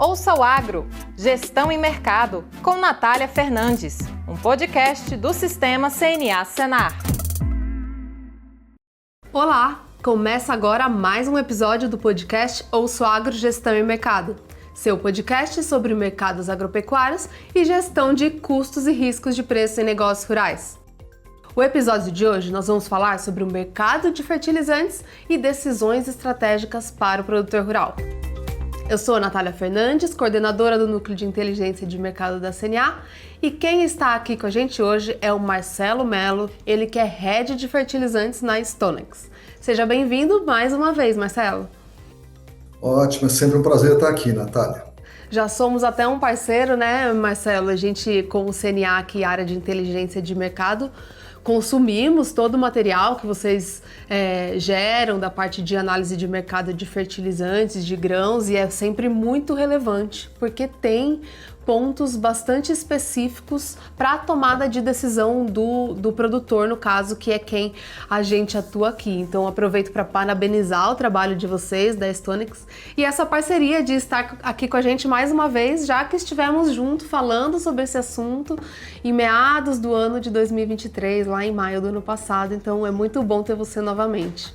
Ouça o Agro, Gestão e Mercado, com Natália Fernandes, um podcast do Sistema CNA Senar. Olá, começa agora mais um episódio do podcast Ouça o Agro, Gestão e Mercado, seu podcast sobre mercados agropecuários e gestão de custos e riscos de preço em negócios rurais. O episódio de hoje nós vamos falar sobre o mercado de fertilizantes e decisões estratégicas para o produtor rural. Eu sou a Natália Fernandes, coordenadora do Núcleo de Inteligência de Mercado da CNA, e quem está aqui com a gente hoje é o Marcelo Mello, ele que é Head de Fertilizantes na Stonex. Seja bem-vindo mais uma vez, Marcelo. Ótimo, é sempre um prazer estar aqui, Natália. Já somos até um parceiro, né, Marcelo? A gente, com o CNA aqui, área de Inteligência de Mercado, consumimos todo o material que vocês geram da parte de análise de mercado de fertilizantes, de grãos, e é sempre muito relevante, porque tem pontos bastante específicos para a tomada de decisão do produtor, no caso, que é quem a gente atua aqui. Então, aproveito para parabenizar o trabalho de vocês, da Stonex, e essa parceria de estar aqui com a gente mais uma vez, já que estivemos juntos falando sobre esse assunto em meados do ano de 2023, lá em maio do ano passado. Então, é muito bom ter você novamente.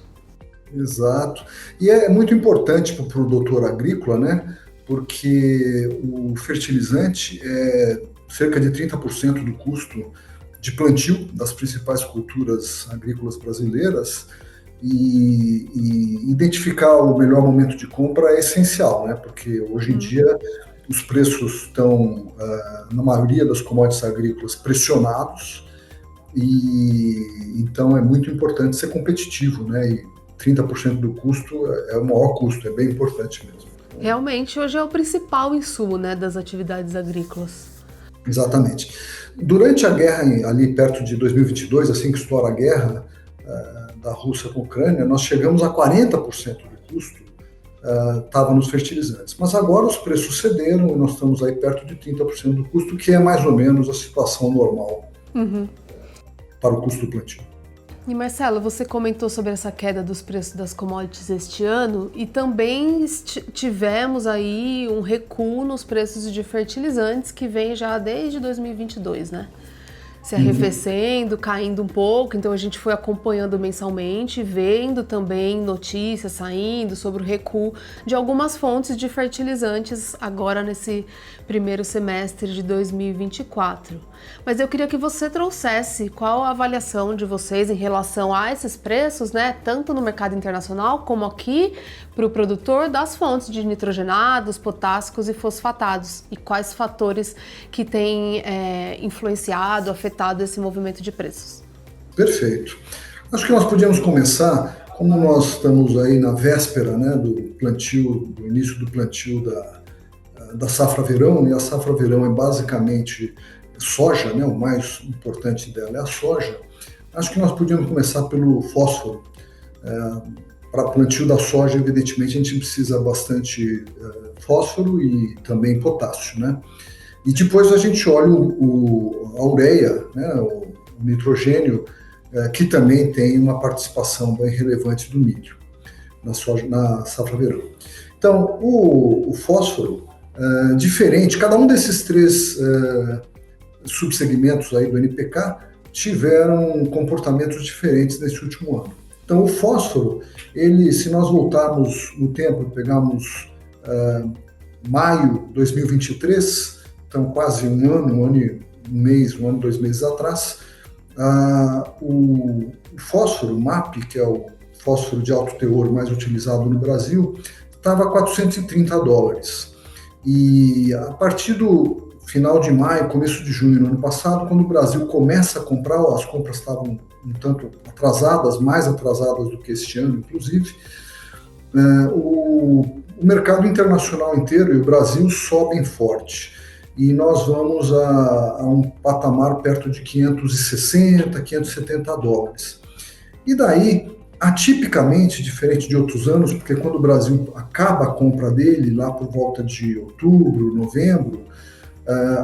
Exato. E é muito importante para o produtor agrícola, né? Porque o fertilizante é cerca de 30% do custo de plantio das principais culturas agrícolas brasileiras, e identificar o melhor momento de compra é essencial, né? Porque hoje em dia os preços estão, na maioria das commodities agrícolas, pressionados, e então é muito importante ser competitivo, né? E 30% do custo é o maior custo, é bem importante mesmo. Realmente, hoje é o principal insumo, né, das atividades agrícolas. Exatamente. Durante a guerra, ali perto de 2022, assim que estoura a guerra da Rússia com a Ucrânia, nós chegamos a 40% do custo estava nos fertilizantes. Mas agora os preços cederam e nós estamos aí perto de 30% do custo, que é mais ou menos a situação normal para o custo do plantio. E Marcelo, você comentou sobre essa queda dos preços das commodities este ano e também tivemos aí um recuo nos preços de fertilizantes que vem já desde 2022, né? Se arrefecendo, caindo um pouco, então a gente foi acompanhando mensalmente, vendo também notícias saindo sobre o recuo de algumas fontes de fertilizantes agora nesse primeiro semestre de 2024. Mas eu queria que você trouxesse qual a avaliação de vocês em relação a esses preços, né, tanto no mercado internacional como aqui para o produtor, das fontes de nitrogenados, potássicos e fosfatados, e quais fatores que têm influenciado, afetado esse movimento de preços. Perfeito. Acho que nós podíamos começar, como nós estamos aí na véspera, né, do início do plantio da safra verão, e a safra verão é basicamente soja, né, o mais importante dela é a soja. Acho que nós podíamos começar pelo fósforo. Para plantio da soja, evidentemente, a gente precisa bastante fósforo e também potássio, né? E depois a gente olha a ureia, né, o nitrogênio, que também tem uma participação bem relevante do milho na safra verão. Então, o fósforo, diferente, cada um desses três subsegmentos aí do NPK tiveram comportamentos diferentes nesse último ano. Então, o fósforo, se nós voltarmos no tempo, pegarmos maio de 2023, então quase um ano e um mês, 2 meses atrás, o fósforo, o MAP, que é o fósforo de alto teor mais utilizado no Brasil, estava a $430. E a partir do final de maio, começo de junho do ano passado, quando o Brasil começa a comprar, as compras estavam um tanto atrasadas, mais atrasadas do que este ano, inclusive, o mercado internacional inteiro e o Brasil sobem forte. E nós vamos a um patamar perto de $560, $570. E daí, atipicamente, diferente de outros anos, porque quando o Brasil acaba a compra dele, lá por volta de outubro, novembro,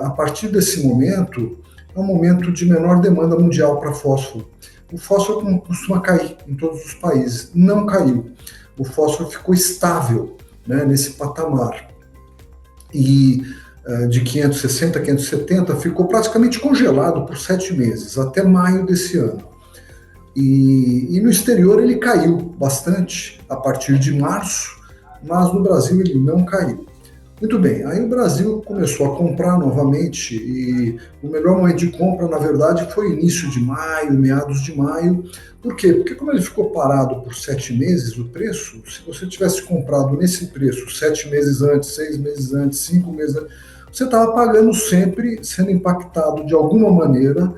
a partir desse momento, é um momento de menor demanda mundial para fósforo. O fósforo costuma cair em todos os países. Não caiu. O fósforo ficou estável, né, nesse patamar. e de 560 a 570 ficou praticamente congelado por 7 meses, até maio desse ano. E no exterior ele caiu bastante a partir de março, mas no Brasil ele não caiu. Muito bem, aí o Brasil começou a comprar novamente e o melhor momento de compra, na verdade, foi início de maio, meados de maio. Por quê? Porque como ele ficou parado por 7 meses, o preço, se você tivesse comprado nesse preço 7 meses antes, 6 meses antes, 5 meses antes, você estava pagando sempre, sendo impactado de alguma maneira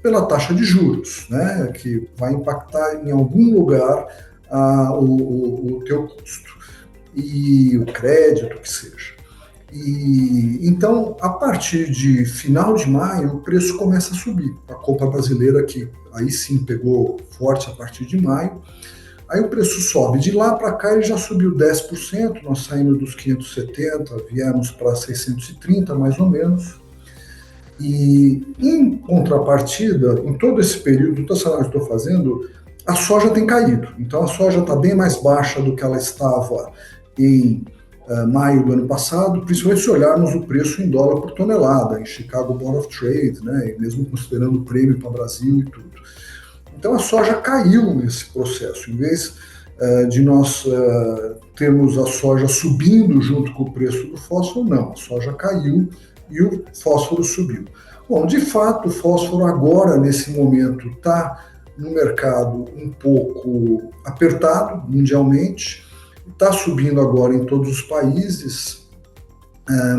pela taxa de juros, né, que vai impactar em algum lugar o teu custo. E o crédito, que seja. E então, a partir de final de maio, o preço começa a subir. A compra brasileira, que aí sim pegou forte a partir de maio, aí o preço sobe. De lá para cá ele já subiu 10%, nós saímos dos 570, viemos para 630 mais ou menos. E em contrapartida, em todo esse período, todo esse análise que estou fazendo, a soja tem caído. Então a soja está bem mais baixa do que ela estava em maio do ano passado, principalmente se olharmos o preço em dólar por tonelada, em Chicago Board of Trade, né, e mesmo considerando o prêmio para o Brasil e tudo. Então a soja caiu nesse processo. Em vez de nós termos a soja subindo junto com o preço do fósforo, não, a soja caiu e o fósforo subiu. Bom, de fato, o fósforo agora, nesse momento, está no mercado um pouco apertado mundialmente, está subindo agora em todos os países,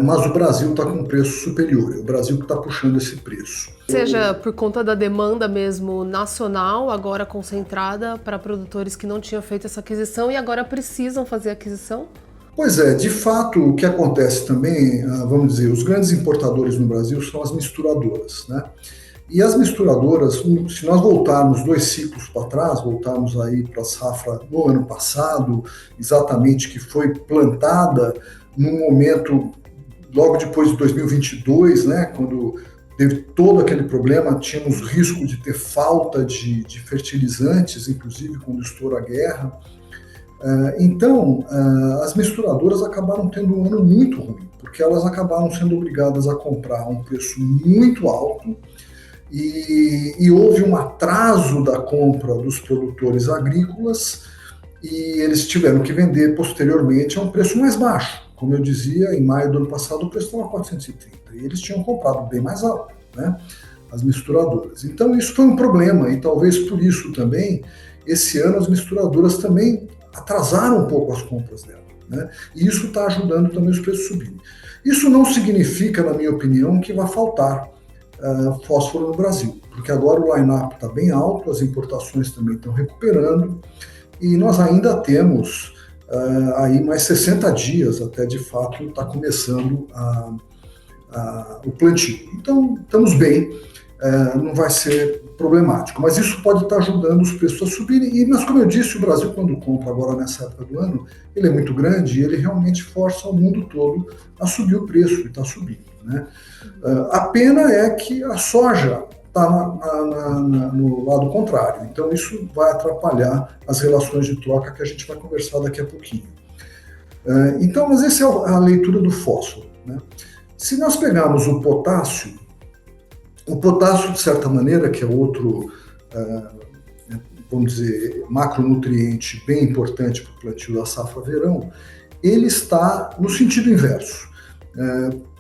mas o Brasil está com um preço superior, é o Brasil que está puxando esse preço. Seja por conta da demanda mesmo nacional, agora concentrada para produtores que não tinham feito essa aquisição e agora precisam fazer a aquisição? Pois é, de fato, o que acontece também, vamos dizer, os grandes importadores no Brasil são as misturadoras, né? E as misturadoras, se nós voltarmos 2 ciclos para trás, voltarmos aí para a safra no ano passado, exatamente que foi plantada num momento logo depois de 2022, né, quando teve todo aquele problema, tínhamos risco de ter falta de fertilizantes, inclusive quando estourou a guerra. Então, as misturadoras acabaram tendo um ano muito ruim, porque elas acabaram sendo obrigadas a comprar a um preço muito alto, e houve um atraso da compra dos produtores agrícolas e eles tiveram que vender posteriormente a um preço mais baixo. Como eu dizia, em maio do ano passado o preço estava 430 e eles tinham comprado bem mais alto, né, as misturadoras. Então isso foi um problema e talvez por isso também, esse ano as misturadoras também atrasaram um pouco as compras dela, né, e isso está ajudando também os preços a subirem. Isso não significa, na minha opinião, que vai faltar fósforo no Brasil, porque agora o line-up está bem alto, as importações também estão recuperando e nós ainda temos aí mais 60 dias até de fato está começando o plantio. Então estamos bem, não vai ser problemático, mas isso pode estar ajudando os preços a subirem. Mas como eu disse, o Brasil quando compra agora nessa época do ano, ele é muito grande e ele realmente força o mundo todo a subir o preço e está subindo, né? A pena é que a soja está no lado contrário, então isso vai atrapalhar as relações de troca que a gente vai conversar daqui a pouquinho. Então, mas essa é a leitura do fósforo, né? Se nós pegarmos o potássio, de certa maneira, que é outro, vamos dizer, macronutriente bem importante para o plantio da safra verão, ele está no sentido inverso.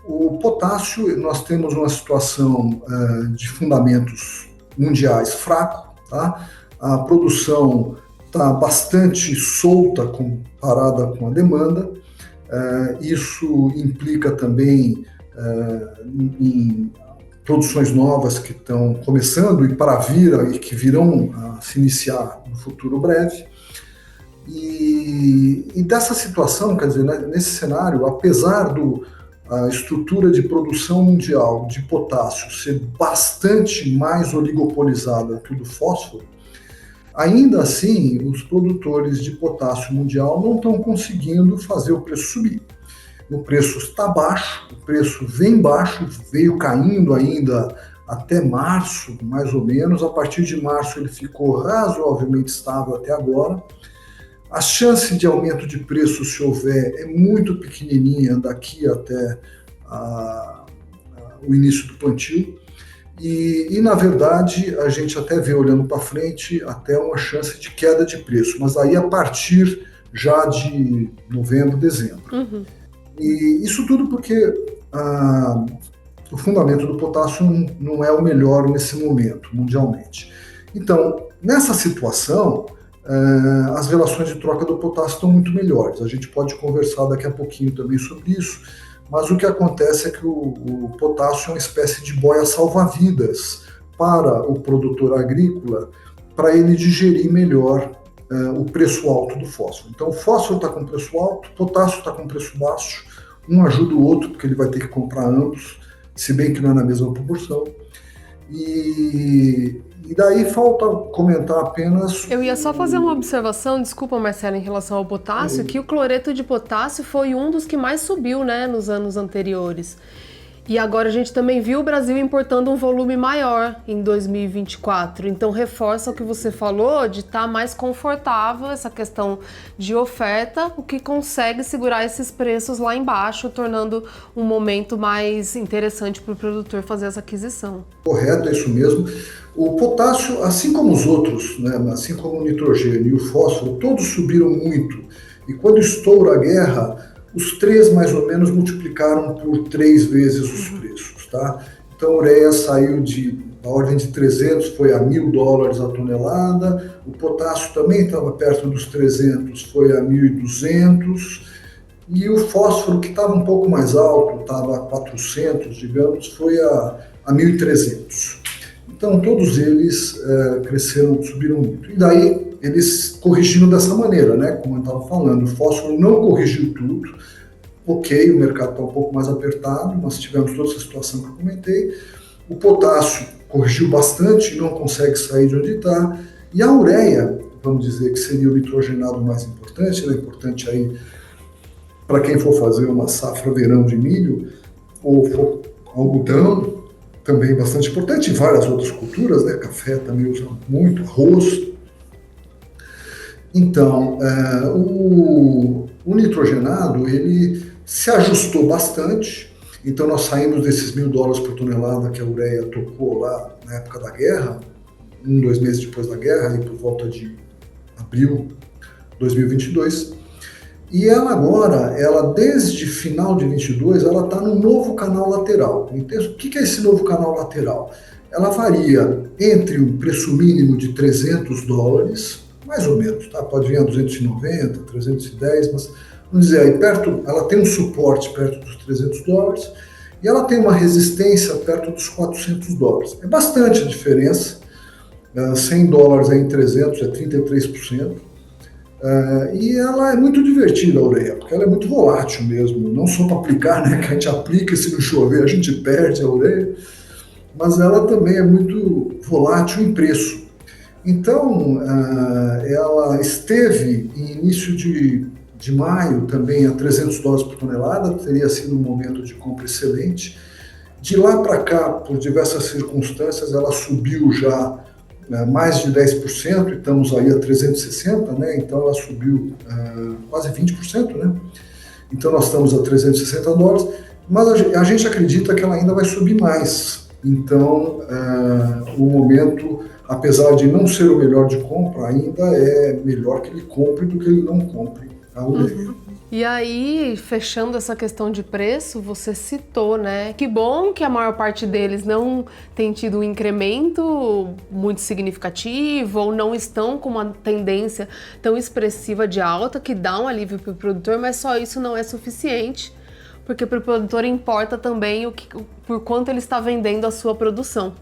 O potássio, nós temos uma situação de fundamentos mundiais fraco, tá? A produção está bastante solta comparada com a demanda, isso implica também em produções novas que estão começando e para vir e que virão a se iniciar no futuro breve. E dessa situação, quer dizer, nesse cenário, apesar a estrutura de produção mundial de potássio ser bastante mais oligopolizada que o do fósforo, ainda assim os produtores de potássio mundial não estão conseguindo fazer o preço subir. O preço está baixo, o preço vem baixo, veio caindo ainda até março, mais ou menos. A partir de março ele ficou razoavelmente estável até agora, A chance de aumento de preço, se houver, é muito pequenininha daqui até o início do plantio. E, na verdade, a gente até vê, olhando para frente, até uma chance de queda de preço, mas aí a partir já de novembro, dezembro. Uhum. E isso tudo porque o fundamento do potássio não é o melhor nesse momento, mundialmente. Então, nessa situação, as relações de troca do potássio estão muito melhores. A gente pode conversar daqui a pouquinho também sobre isso, mas o que acontece é que o potássio é uma espécie de boia salva-vidas para o produtor agrícola, para ele digerir melhor o preço alto do fósforo. Então, o fósforo está com preço alto, o potássio está com preço baixo, um ajuda o outro, porque ele vai ter que comprar ambos, se bem que não é na mesma proporção. E daí falta comentar apenas... Eu ia só fazer uma observação, desculpa, Marcelo, em relação ao potássio, que o cloreto de potássio foi um dos que mais subiu, né, nos anos anteriores. E agora a gente também viu o Brasil importando um volume maior em 2024. Então reforça o que você falou de estar mais confortável essa questão de oferta, o que consegue segurar esses preços lá embaixo, tornando um momento mais interessante para o produtor fazer essa aquisição. Correto, é isso mesmo. O potássio, assim como os outros, né, assim como o nitrogênio e o fósforo, todos subiram muito. E quando estoura a guerra, os três mais ou menos multiplicaram por 3 vezes os preços, tá? Então a ureia saiu da ordem de 300, foi a $1.000 a tonelada, o potássio também estava perto dos 300, foi a 1.200, e o fósforo, que estava um pouco mais alto, estava a 400, digamos, foi a 1.300. Então todos eles cresceram, subiram muito. E daí eles corrigiram dessa maneira, né? Como eu estava falando, o fósforo não corrigiu tudo. Ok, o mercado está um pouco mais apertado, nós tivemos toda essa situação que eu comentei. O potássio corrigiu bastante e não consegue sair de onde está. E a ureia, vamos dizer que seria o nitrogenado mais importante, ela é importante aí para quem for fazer uma safra verão de milho ou for algodão, também bastante importante, e várias outras culturas, né? Café também usa muito, arroz. Então, o nitrogenado, ele se ajustou bastante, então nós saímos desses $1.000 por tonelada que a ureia tocou lá na época da guerra, 2 meses depois da guerra, aí por volta de abril de 2022, e ela agora, desde final de 22, ela está num novo canal lateral. Então, o que é esse novo canal lateral? Ela varia entre um preço mínimo de $300, mais ou menos, tá? Pode vir a 290, 310, mas vamos dizer aí, ela tem um suporte perto dos $300 e ela tem uma resistência perto dos $400. É bastante a diferença, $100 em 300 é 33%, e ela é muito divertida, a ureia, porque ela é muito volátil mesmo, não só para aplicar, né, que a gente aplica e se não chover a gente perde a ureia, mas ela também é muito volátil em preço. Então, ela esteve em início de maio também a $300 por tonelada, teria sido um momento de compra excelente. De lá para cá, por diversas circunstâncias, ela subiu já mais de 10%, e estamos aí a 360, né? Então ela subiu quase 20%, né? Então nós estamos a $360, mas a gente acredita que ela ainda vai subir mais. Então, o momento, apesar de não ser o melhor de compra, ainda é melhor que ele compre do que ele não compre a ureia. E aí, fechando essa questão de preço, você citou, né? Que bom que a maior parte deles não tem tido um incremento muito significativo ou não estão com uma tendência tão expressiva de alta que dá um alívio para o produtor, mas só isso não é suficiente, porque para o produtor importa também por quanto ele está vendendo a sua produção.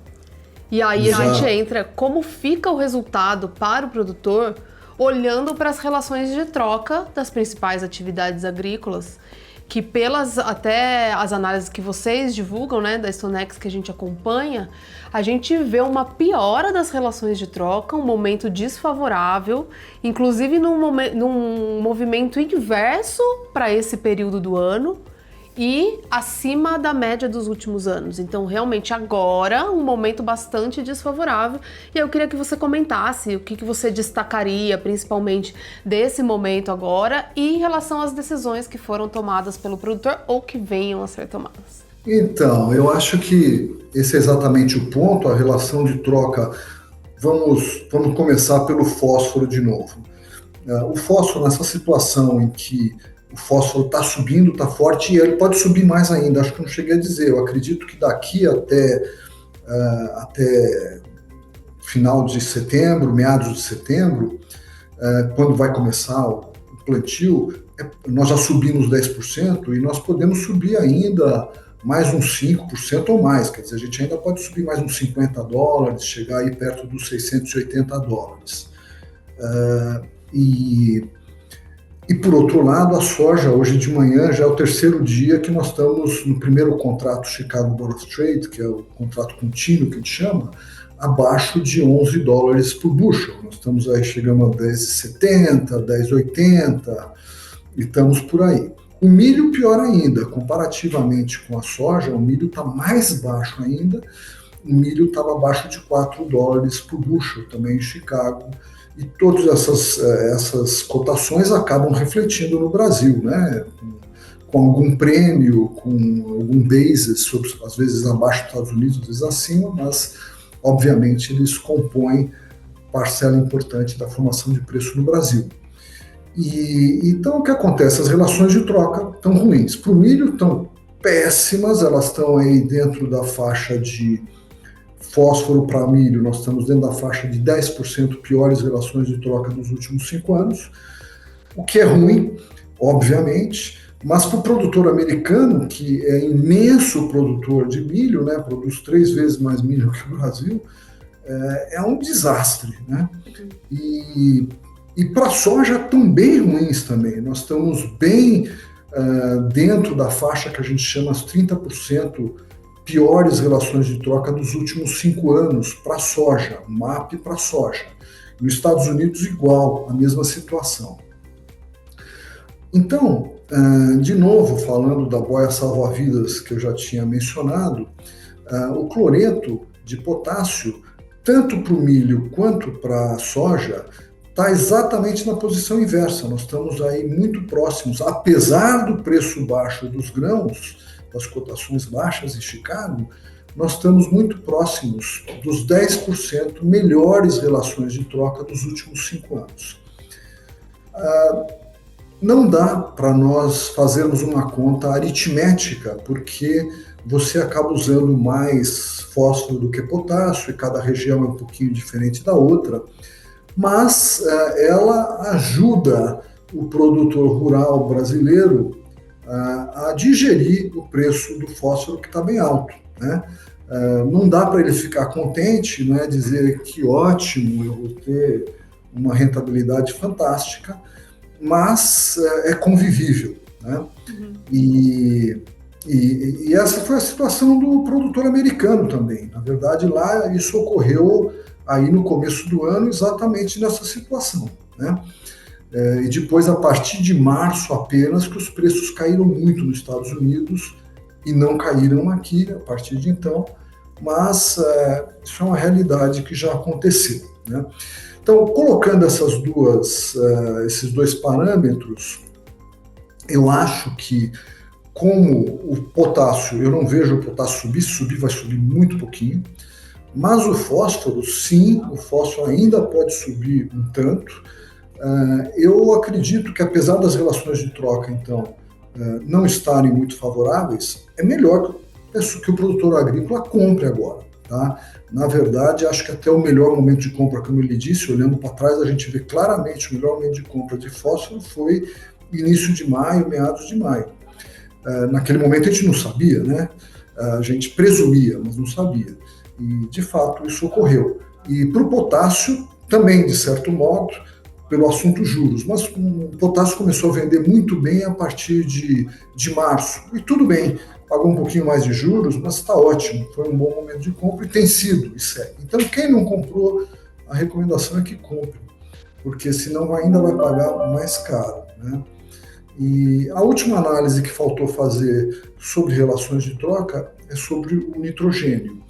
E aí a gente entra, como fica o resultado para o produtor olhando para as relações de troca das principais atividades agrícolas, que pelas até as análises que vocês divulgam, né, da Stonex que a gente acompanha, a gente vê uma piora das relações de troca, um momento desfavorável, inclusive num movimento inverso para esse período do ano, e acima da média dos últimos anos. Então, realmente, agora, um momento bastante desfavorável. E eu queria que você comentasse o que você destacaria, principalmente, desse momento agora e em relação às decisões que foram tomadas pelo produtor ou que venham a ser tomadas. Então, eu acho que esse é exatamente o ponto, a relação de troca. Vamos começar pelo fósforo de novo. O fósforo, nessa situação em que o fósforo está subindo, está forte, e ele pode subir mais ainda, acho que não cheguei a dizer, eu acredito que daqui até final de setembro, meados de setembro, quando vai começar o plantio, nós já subimos 10% e nós podemos subir ainda mais uns 5% ou mais, quer dizer, a gente ainda pode subir mais uns $50, chegar aí perto dos $680. E por outro lado, a soja, hoje de manhã, já é o terceiro dia que nós estamos no primeiro contrato Chicago Board of Trade, que é o contrato contínuo que a gente chama, abaixo de $11 por bushel. Nós estamos aí chegando a 10,70, 10,80 e estamos por aí. O milho pior ainda, comparativamente com a soja, o milho está mais baixo ainda, o milho estava abaixo de $4 por bushel também em Chicago. E todas essas cotações acabam refletindo no Brasil, né? Com algum prêmio, com algum basis, às vezes abaixo dos Estados Unidos, às vezes acima, mas obviamente eles compõem parcela importante da formação de preço no Brasil. Então o que acontece? As relações de troca estão ruins. Para o milho estão péssimas, elas estão aí dentro da faixa de fósforo para milho, nós estamos dentro da faixa de 10% piores relações de troca dos últimos 5 anos, o que é ruim, obviamente, mas para o produtor americano, que é imenso produtor de milho, né, produz 3 vezes mais milho que o Brasil, é um desastre, né? E para a soja estão bem ruins também, nós estamos bem dentro da faixa que a gente chama as 30% piores relações de troca dos últimos 5 anos para a soja, MAP para a soja. Nos Estados Unidos, igual, a mesma situação. Então, de novo, falando da boia salva-vidas que eu já tinha mencionado, o cloreto de potássio, tanto para o milho quanto para a soja, está exatamente na posição inversa. Nós estamos aí muito próximos, apesar do preço baixo dos grãos, das cotações baixas em Chicago, nós estamos muito próximos dos 10% melhores relações de troca dos últimos 5 anos. Não dá para nós fazermos uma conta aritmética, porque você acaba usando mais fósforo do que potássio, e cada região é um pouquinho diferente da outra, mas ela ajuda o produtor rural brasileiro a digerir o preço do fósforo que está bem alto, né? Não dá para ele ficar contente, né, dizer que ótimo, eu vou ter uma rentabilidade fantástica, mas é convivível, né? E essa foi a situação do produtor americano também. Na verdade, lá isso ocorreu aí no começo do ano exatamente nessa situação, né? E depois, a partir de março apenas, que os preços caíram muito nos Estados Unidos e não caíram aqui a partir de então, mas isso é uma realidade que já aconteceu, né? Então, colocando esses dois parâmetros, eu acho que, como o potássio, eu não vejo o potássio subir, se subir vai subir muito pouquinho, mas o fósforo, sim, o fósforo ainda pode subir um tanto. Eu acredito que, apesar das relações de troca, então, não estarem muito favoráveis, é melhor que o produtor agrícola compre agora, tá? Na verdade, acho que até o melhor momento de compra, como ele disse, olhando para trás, a gente vê claramente o melhor momento de compra de fósforo foi início de maio, meados de maio. Naquele momento a gente não sabia, né? A gente presumia, mas não sabia. E, de fato, isso ocorreu. E para o potássio, também, de certo modo, pelo assunto juros, mas o potássio começou a vender muito bem a partir de março, e tudo bem, pagou um pouquinho mais de juros, mas está ótimo, foi um bom momento de compra e tem sido, e segue. Então, quem não comprou, a recomendação é que compre, porque senão ainda vai pagar mais caro, né? E a última análise que faltou fazer sobre relações de troca é sobre o nitrogênio.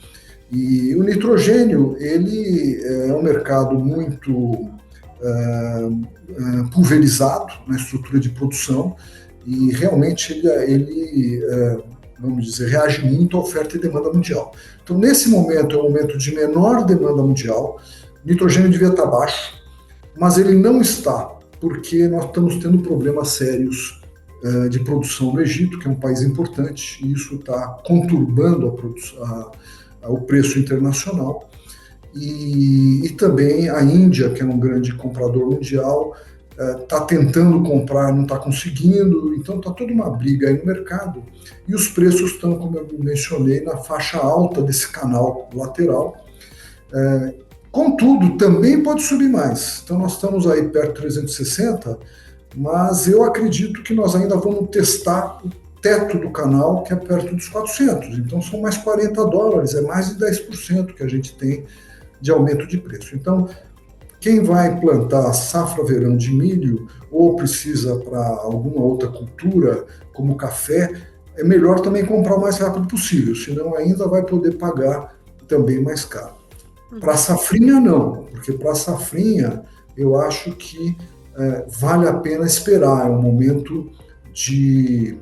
E o nitrogênio, ele é um mercado muito pulverizado na estrutura de produção e realmente ele vamos dizer, reage muito à oferta e demanda mundial. Então, nesse momento, é um momento de menor demanda mundial, o nitrogênio devia estar baixo, mas ele não está, porque nós estamos tendo problemas sérios de produção no Egito, que é um país importante, e isso está conturbando o preço internacional. E também a Índia, que é um grande comprador mundial, está tentando comprar, não está conseguindo, então está toda uma briga aí no mercado. E os preços estão, como eu mencionei, na faixa alta desse canal lateral. Contudo, também pode subir mais. Então nós estamos aí perto de 360, mas eu acredito que nós ainda vamos testar o teto do canal, que é perto dos 400. Então são mais $40, é mais de 10% que a gente tem de aumento de preço. Então, quem vai plantar safra verão de milho ou precisa para alguma outra cultura, como café, é melhor também comprar o mais rápido possível, senão ainda vai poder pagar também mais caro. Para safrinha, não, porque para safrinha eu acho que vale a pena esperar, é um momento de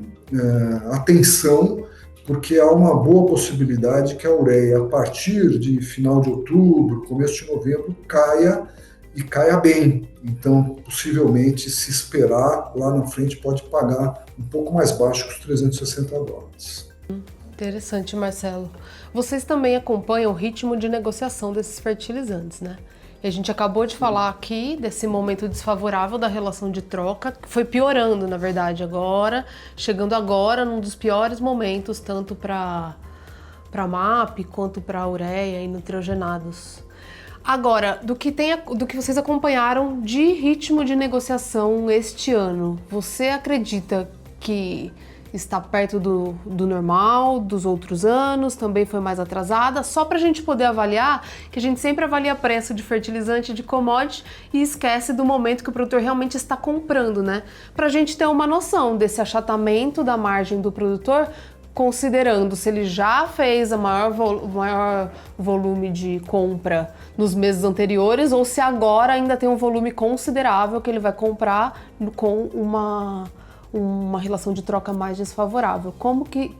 atenção, porque há uma boa possibilidade que a ureia, a partir de final de outubro, começo de novembro, caia bem. Então, possivelmente, se esperar, lá na frente pode pagar um pouco mais baixo que os $360. Interessante, Marcelo. Vocês também acompanham o ritmo de negociação desses fertilizantes, né? E a gente acabou de falar aqui desse momento desfavorável da relação de troca, que foi piorando, na verdade, agora, chegando agora num dos piores momentos, tanto para MAP quanto para ureia e nitrogenados. Agora, do que vocês acompanharam de ritmo de negociação este ano, você acredita que está perto do normal, dos outros anos, também foi mais atrasada, só para a gente poder avaliar, que a gente sempre avalia preço de fertilizante, de commodity, e esquece do momento que o produtor realmente está comprando, né? Para a gente ter uma noção desse achatamento da margem do produtor, considerando se ele já fez o maior volume de compra nos meses anteriores, ou se agora ainda tem um volume considerável que ele vai comprar com uma relação de troca mais desfavorável. Como que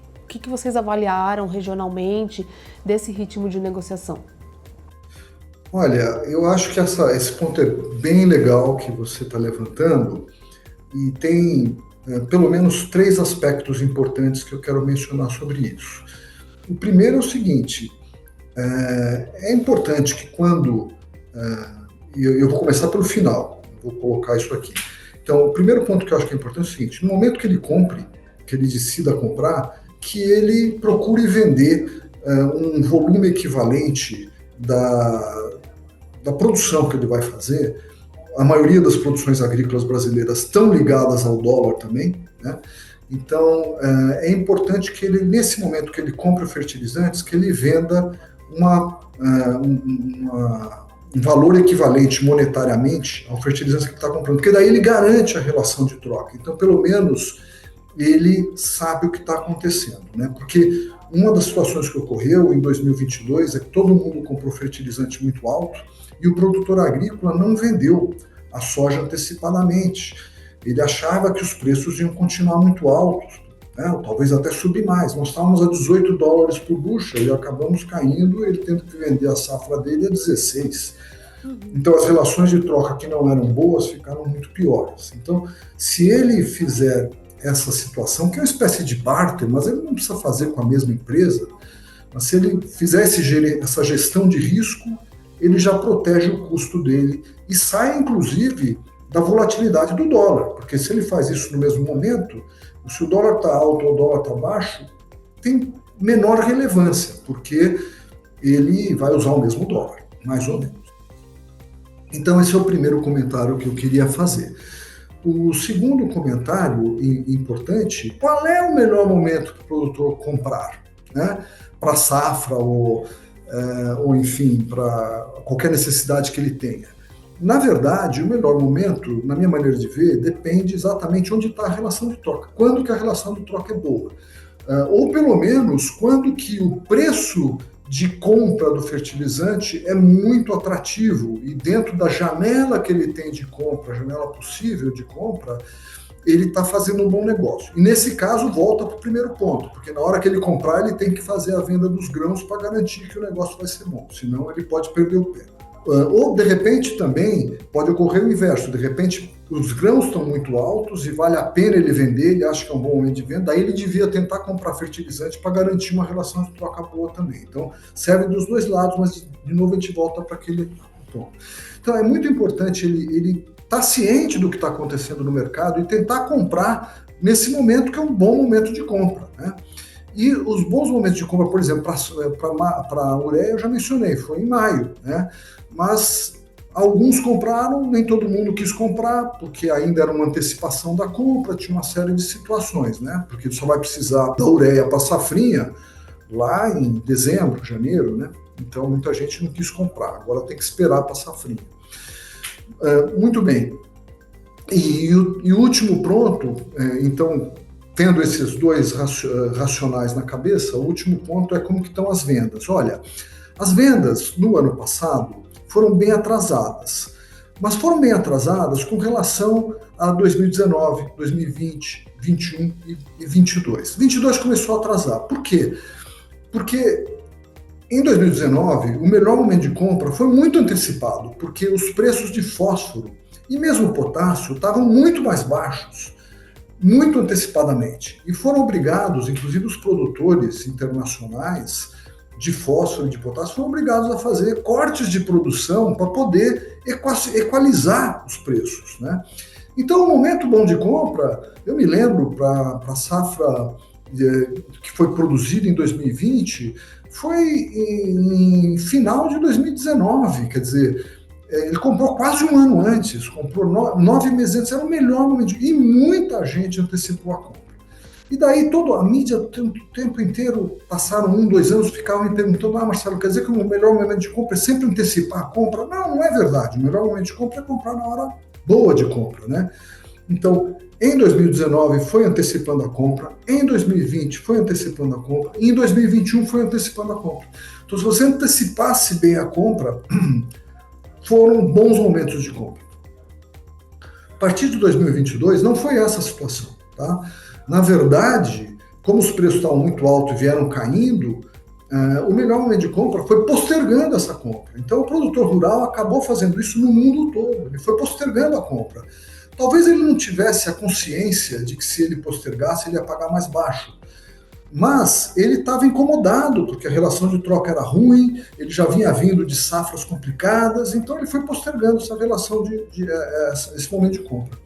vocês avaliaram regionalmente desse ritmo de negociação? Olha, eu acho que esse ponto é bem legal que você está levantando e tem pelo menos 3 aspectos importantes que eu quero mencionar sobre isso. O primeiro é o seguinte, é importante que quando... eu vou começar pelo final, vou colocar isso aqui. Então, o primeiro ponto que eu acho que é importante é o seguinte, no momento que ele compre, que ele decida comprar, que ele procure vender um volume equivalente da produção que ele vai fazer. A maioria das produções agrícolas brasileiras estão ligadas ao dólar também, né? Então, é importante que ele, nesse momento que ele compre fertilizantes, que ele venda um valor equivalente monetariamente ao fertilizante que ele está comprando, porque daí ele garante a relação de troca. Então, pelo menos, ele sabe o que está acontecendo, né? Porque uma das situações que ocorreu em 2022 é que todo mundo comprou fertilizante muito alto e o produtor agrícola não vendeu a soja antecipadamente. Ele achava que os preços iam continuar muito altos, né? Ou talvez até subir mais. Nós estávamos a $18 por bushel e acabamos caindo, ele tendo que vender a safra dele a 16. Então as relações de troca que não eram boas ficaram muito piores. Então, se ele fizer essa situação, que é uma espécie de barter, mas ele não precisa fazer com a mesma empresa, mas se ele fizer essa gestão de risco, ele já protege o custo dele e sai, inclusive, da volatilidade do dólar, porque se ele faz isso no mesmo momento, se o dólar está alto ou o dólar está baixo, tem menor relevância, porque ele vai usar o mesmo dólar, mais ou menos. Então, esse é o primeiro comentário que eu queria fazer. O segundo comentário importante, qual é o melhor momento para o produtor comprar, né? Para safra ou enfim, para qualquer necessidade que ele tenha. Na verdade, o melhor momento, na minha maneira de ver, depende exatamente onde está a relação de troca. Quando que a relação de troca é boa. Ou pelo menos quando que o preço de compra do fertilizante é muito atrativo e dentro da janela que ele tem de compra, a janela possível de compra, ele está fazendo um bom negócio. E nesse caso volta para o primeiro ponto, porque na hora que ele comprar ele tem que fazer a venda dos grãos para garantir que o negócio vai ser bom, senão ele pode perder o pé. Ou, de repente, também pode ocorrer o inverso. De repente, os grãos estão muito altos e vale a pena ele vender, ele acha que é um bom momento de venda, daí ele devia tentar comprar fertilizante para garantir uma relação de troca boa também. Então, serve dos dois lados, mas, de novo, a gente volta para aquele ponto. Então, é muito importante ele estar ciente do que está acontecendo no mercado e tentar comprar nesse momento, que é um bom momento de compra, né? E os bons momentos de compra, por exemplo, para a ureia, eu já mencionei, foi em maio, né? Mas alguns compraram, nem todo mundo quis comprar, porque ainda era uma antecipação da compra, tinha uma série de situações, né? Porque só vai precisar da ureia para a safrinha lá em dezembro, janeiro, né? Então muita gente não quis comprar, agora tem que esperar para a safrinha. Muito bem. E o último ponto, então, tendo esses dois racionais na cabeça, o último ponto é como que estão as vendas. Olha, as vendas no ano passado foram bem atrasadas, mas foram bem atrasadas com relação a 2019, 2020, 21 e 22. 22 começou a atrasar. Por quê? Porque em 2019, o melhor momento de compra foi muito antecipado, porque os preços de fósforo e mesmo potássio estavam muito mais baixos, muito antecipadamente, e foram obrigados, inclusive os produtores internacionais de fósforo e de potássio, foram obrigados a fazer cortes de produção para poder equalizar os preços, né? Então, o momento bom de compra, eu me lembro, para a safra que foi produzida em 2020, foi em final de 2019, quer dizer, ele comprou quase um ano antes, comprou 9 meses antes, era o melhor momento, e muita gente antecipou a compra. E daí toda a mídia, o tempo inteiro, passaram 1, 2 anos, ficavam me perguntando, Marcelo, quer dizer que o melhor momento de compra é sempre antecipar a compra? Não, não é verdade. O melhor momento de compra é comprar na hora boa de compra, né? Então, em 2019 foi antecipando a compra, em 2020 foi antecipando a compra, e em 2021 foi antecipando a compra. Então, se você antecipasse bem a compra, foram bons momentos de compra. A partir de 2022 não foi essa a situação, tá? Na verdade, como os preços estavam muito altos e vieram caindo, o melhor momento de compra foi postergando essa compra. Então o produtor rural acabou fazendo isso no mundo todo, ele foi postergando a compra. Talvez ele não tivesse a consciência de que se ele postergasse ele ia pagar mais baixo. Mas ele estava incomodado, porque a relação de troca era ruim, ele já vinha vindo de safras complicadas, então ele foi postergando essa relação esse momento de compra.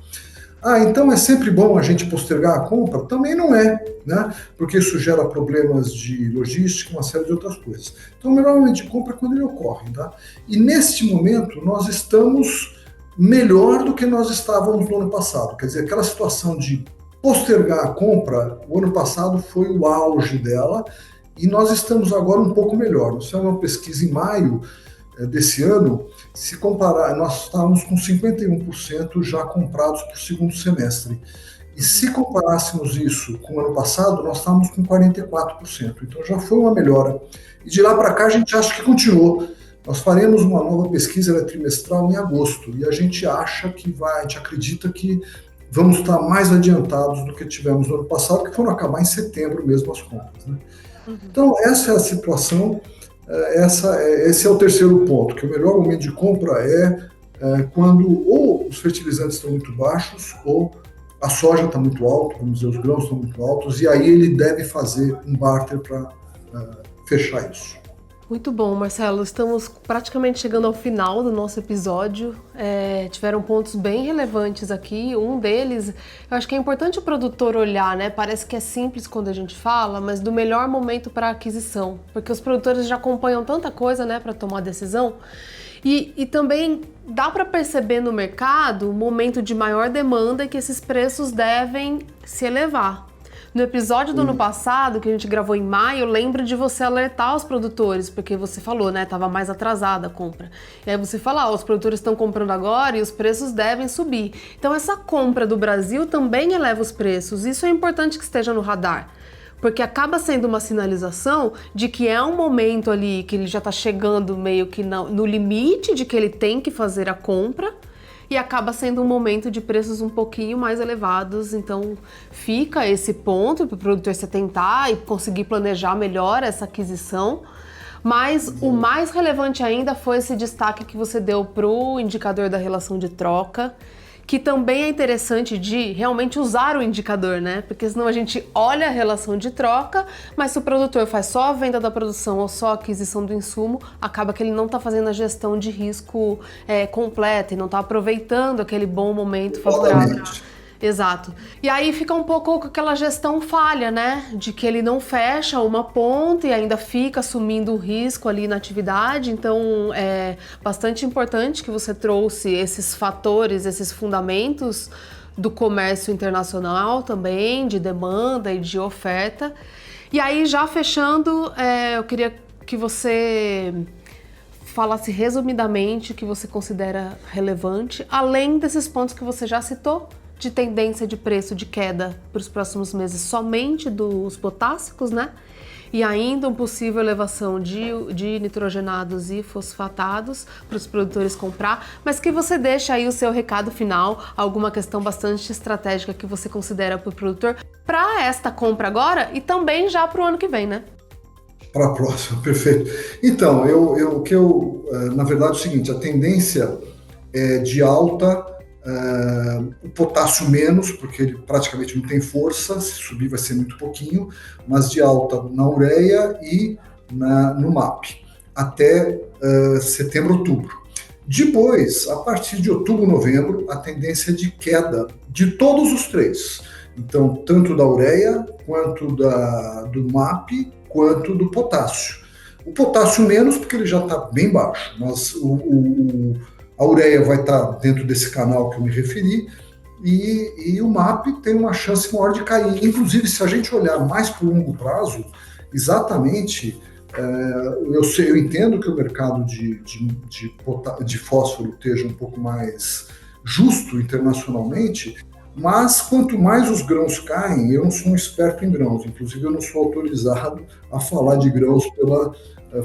Então é sempre bom a gente postergar a compra? Também não é, né? Porque isso gera problemas de logística, uma série de outras coisas. Então o melhor momento de compra é quando ele ocorre, tá? E neste momento nós estamos melhor do que nós estávamos no ano passado. Quer dizer, aquela situação de postergar a compra, o ano passado foi o auge dela e nós estamos agora um pouco melhor. Nós fizemos uma pesquisa em maio desse ano, se comparar, nós estávamos com 51% já comprados para o segundo semestre. E se comparássemos isso com o ano passado, nós estávamos com 44%. Então já foi uma melhora. E de lá para cá a gente acha que continuou. Nós faremos uma nova pesquisa, ela é trimestral, em agosto. E a gente acha que a gente acredita que vamos estar mais adiantados do que tivemos no ano passado, que foram acabar em setembro mesmo as compras, né? Então essa é a situação. Esse é o terceiro ponto, que o melhor momento de compra é quando ou os fertilizantes estão muito baixos ou a soja está muito alta, vamos dizer, os grãos estão muito altos, e aí ele deve fazer um barter para fechar isso. Muito bom, Marcelo. Estamos praticamente chegando ao final do nosso episódio. Tiveram pontos bem relevantes aqui. Um deles, eu acho que é importante o produtor olhar, né? Parece que é simples quando a gente fala, mas do melhor momento para aquisição, porque os produtores já acompanham tanta coisa, né, para tomar decisão. E também dá para perceber no mercado o momento de maior demanda e que esses preços devem se elevar. No episódio do ano passado, que a gente gravou em maio, eu lembro de você alertar os produtores, porque você falou, né, tava mais atrasada a compra. E aí você fala, os produtores estão comprando agora e os preços devem subir. Então essa compra do Brasil também eleva os preços. Isso é importante que esteja no radar. Porque acaba sendo uma sinalização de que é um momento ali que ele já está chegando meio que no limite de que ele tem que fazer a compra e acaba sendo um momento de preços um pouquinho mais elevados. Então fica esse ponto para o produtor se atentar e conseguir planejar melhor essa aquisição. Mas o mais relevante ainda foi esse destaque que você deu para o indicador da relação de troca, que também é interessante de realmente usar o indicador, né? Porque senão a gente olha a relação de troca, mas se o produtor faz só a venda da produção ou só a aquisição do insumo, acaba que ele não está fazendo a gestão de risco completa e não está aproveitando aquele bom momento favorável. Exato. E aí fica um pouco com aquela gestão falha, né? De que ele não fecha uma ponta e ainda fica assumindo o risco ali na atividade. Então é bastante importante que você trouxe esses fatores, esses fundamentos do comércio internacional também, de demanda e de oferta. E aí já fechando, eu queria que você falasse resumidamente o que você considera relevante, além desses pontos que você já citou, de tendência de preço de queda para os próximos meses somente dos potássicos, né? E ainda uma possível elevação de nitrogenados e fosfatados para os produtores comprar, mas que você deixa aí o seu recado final, alguma questão bastante estratégica que você considera para o produtor para esta compra agora e também já para o ano que vem, né? Para a próxima, perfeito. Então, na verdade é o seguinte, a tendência é de alta. O potássio menos, porque ele praticamente não tem força, se subir vai ser muito pouquinho, mas de alta na ureia e no MAP, até setembro, outubro. Depois, a partir de outubro, novembro, a tendência é de queda de todos os três. Então, tanto da ureia, quanto do MAP, quanto do potássio. O potássio menos, porque ele já está bem baixo, mas a ureia vai estar dentro desse canal que eu me referi e o MAP tem uma chance maior de cair. Inclusive, se a gente olhar mais para o longo prazo, exatamente, eu entendo que o mercado de fósforo esteja um pouco mais justo internacionalmente, mas quanto mais os grãos caem, eu não sou um experto em grãos, inclusive eu não sou autorizado a falar de grãos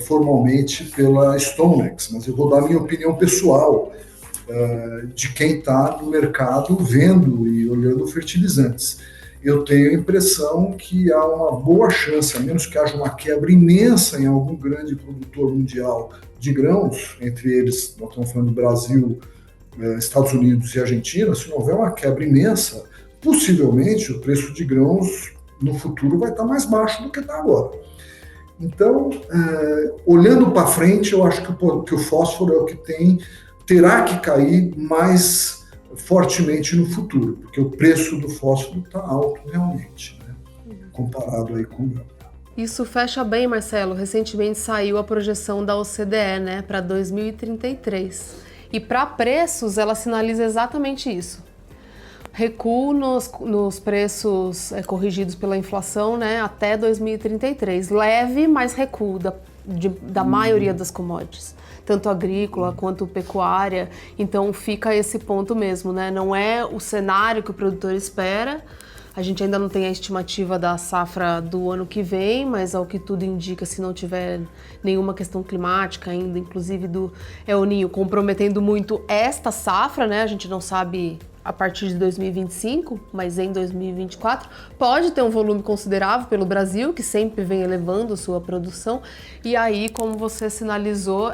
formalmente pela Stonex, mas eu vou dar a minha opinião pessoal de quem está no mercado vendo e olhando fertilizantes. Eu tenho a impressão que há uma boa chance, a menos que haja uma quebra imensa em algum grande produtor mundial de grãos, entre eles, nós estamos falando do Brasil, Estados Unidos e Argentina, se não houver uma quebra imensa, possivelmente o preço de grãos no futuro vai estar mais baixo do que está agora. Então, olhando para frente, eu acho que o fósforo é o que terá que cair mais fortemente no futuro, porque o preço do fósforo está alto realmente, né? Comparado aí com o grão. Isso fecha bem, Marcelo. Recentemente saiu a projeção da OCDE, né, para 2033. E para preços, ela sinaliza exatamente isso. Recuo nos preços corrigidos pela inflação, né, até 2033. Leve, mas recuo da maioria das commodities, tanto agrícola quanto pecuária. Então fica esse ponto mesmo, né? Não é o cenário que o produtor espera. A gente ainda não tem a estimativa da safra do ano que vem, mas ao que tudo indica, se não tiver nenhuma questão climática ainda, inclusive do El Niño comprometendo muito esta safra, né? A gente não sabe a partir de 2025, mas em 2024 pode ter um volume considerável pelo Brasil, que sempre vem elevando sua produção. E aí, como você sinalizou,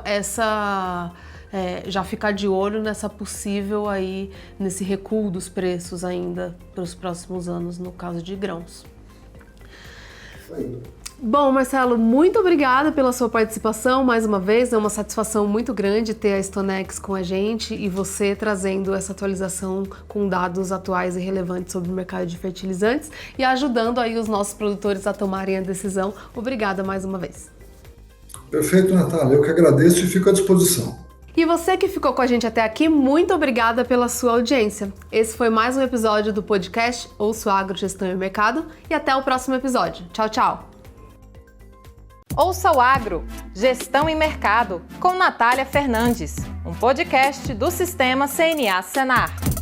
já ficar de olho nessa possível aí, nesse recuo dos preços ainda para os próximos anos, no caso de grãos. Bom, Marcelo, muito obrigada pela sua participação mais uma vez. É uma satisfação muito grande ter a Stonex com a gente e você trazendo essa atualização com dados atuais e relevantes sobre o mercado de fertilizantes e ajudando aí os nossos produtores a tomarem a decisão. Obrigada mais uma vez. Perfeito, Natália. Eu que agradeço e fico à disposição. E você que ficou com a gente até aqui, muito obrigada pela sua audiência. Esse foi mais um episódio do podcast Ouça o Agro, Gestão e Mercado e até o próximo episódio. Tchau, tchau! Ouça o Agro, Gestão e Mercado, com Natália Fernandes, um podcast do Sistema CNA Senar.